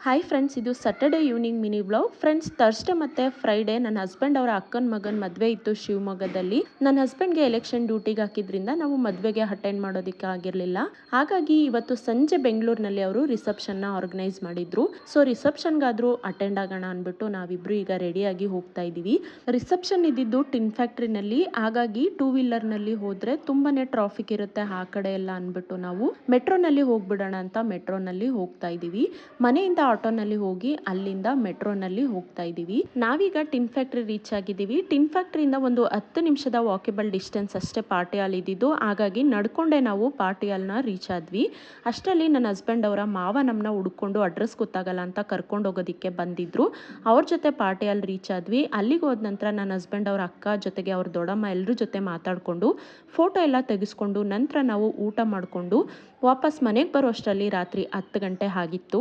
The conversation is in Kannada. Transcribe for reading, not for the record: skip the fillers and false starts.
ಹಾಯ್ ಫ್ರೆಂಡ್ಸ್, ಇದು Saturday evening mini blog. Friends, Thursday ಮತ್ತು ಫ್ರೈಡೇ ನನ್ನ ಹಸ್ಬೆಂಡ್ ಅವರ ಅಕ್ಕನ ಮಗನ ಮದುವೆ ಇತ್ತು ಶಿವಮೊಗ್ಗದಲ್ಲಿ. ನನ್ನ ಹಸ್ಬೆಂಡ್ಗೆ ಎಲೆಕ್ಷನ್ ಡ್ಯೂಟಿಗೆ ಹಾಕಿದ್ರಿಂದ ನಾವು ಮದುವೆಗೆ ಅಟೆಂಡ್ ಮಾಡೋದಕ್ಕೆ ಆಗಿರಲಿಲ್ಲ. ಹಾಗಾಗಿ ಇವತ್ತು ಸಂಜೆ ಬೆಂಗಳೂರಿನಲ್ಲಿ ಅವರು ರಿಸೆಪ್ಷನ್ನ ಆರ್ಗನೈಸ್ ಮಾಡಿದ್ರು. ಸೊ ರಿಸೆಪ್ಷನ್ಗಾದರೂ ಅಟೆಂಡ್ ಆಗೋಣ ಅಂದ್ಬಿಟ್ಟು ನಾವಿಬ್ರು ಈಗ ರೆಡಿಯಾಗಿ ಹೋಗ್ತಾ ಇದ್ದೀವಿ. ರಿಸೆಪ್ಷನ್ ಇದ್ದಿದ್ದು ಟಿನ್ ಫ್ಯಾಕ್ಟ್ರಿನಲ್ಲಿ, ಹಾಗಾಗಿ ಟೂ ವೀಲರ್ನಲ್ಲಿ ಹೋದರೆ ತುಂಬಾನೇ ಟ್ರಾಫಿಕ್ ಇರುತ್ತೆ ಆ ಕಡೆ ಎಲ್ಲ ಅಂದ್ಬಿಟ್ಟು ನಾವು ಮೆಟ್ರೋನಲ್ಲಿ ಹೋಗ್ಬಿಡೋಣ ಅಂತ ಮೆಟ್ರೋನಲ್ಲಿ ಹೋಗ್ತಾ ಇದ್ದೀವಿ. ಮನೆಯಿಂದ ಆಟೋನಲ್ಲಿ ಹೋಗಿ ಅಲ್ಲಿಂದ ಮೆಟ್ರೋನಲ್ಲಿ ಹೋಗ್ತಾ ಇದ್ದೀವಿ. ನಾವೀಗ ಟಿನ್ ಫ್ಯಾಕ್ಟ್ರಿ ರೀಚ್ ಆಗಿದ್ದೀವಿ. ಟಿನ್ ಫ್ಯಾಕ್ಟ್ರಿಯಿಂದ ಒಂದು 10 ನಿಮಿಷದ ವಾಕೇಬಲ್ ಡಿಸ್ಟೆನ್ಸ್ ಅಷ್ಟೇ ಪಾರ್ಟಿ ಹಾಲ್ ಇದ್ದಿದ್ದು. ಹಾಗಾಗಿ ನಡ್ಕೊಂಡೆ ನಾವು ಪಾರ್ಟಿ ಹಾಲ್ನ ರೀಚ್ ಆದ್ವಿ. ಅಷ್ಟರಲ್ಲಿ ನನ್ನ ಹಸ್ಬೆಂಡ್ ಅವರ ಮಾವ ನಮ್ಮನ್ನ ಹುಡ್ಕೊಂಡು ಅಡ್ರೆಸ್ ಗೊತ್ತಾಗಲ್ಲ ಅಂತ ಕರ್ಕೊಂಡು ಹೋಗೋದಕ್ಕೆ ಬಂದಿದ್ರು. ಅವ್ರ ಜೊತೆ ಪಾರ್ಟಿ ಹಾಲ್ ರೀಚ್ ಆದ್ವಿ. ಅಲ್ಲಿಗೆ ಹೋದ ನಂತರ ನನ್ನ ಹಸ್ಬೆಂಡ್ ಅವರ ಅಕ್ಕ ಜೊತೆಗೆ ಅವ್ರ ದೊಡ್ಡಮ್ಮ ಎಲ್ಲರ ಜೊತೆ ಮಾತಾಡಿಕೊಂಡು ಫೋಟೋ ಎಲ್ಲ ತೆಗೆಸ್ಕೊಂಡು ನಂತರ ನಾವು ಊಟ ಮಾಡಿಕೊಂಡು ವಾಪಸ್ ಮನೆಗೆ ಬರೋ ಅಷ್ಟರಲ್ಲಿ ರಾತ್ರಿ 10 ಗಂಟೆ ಆಗಿತ್ತು.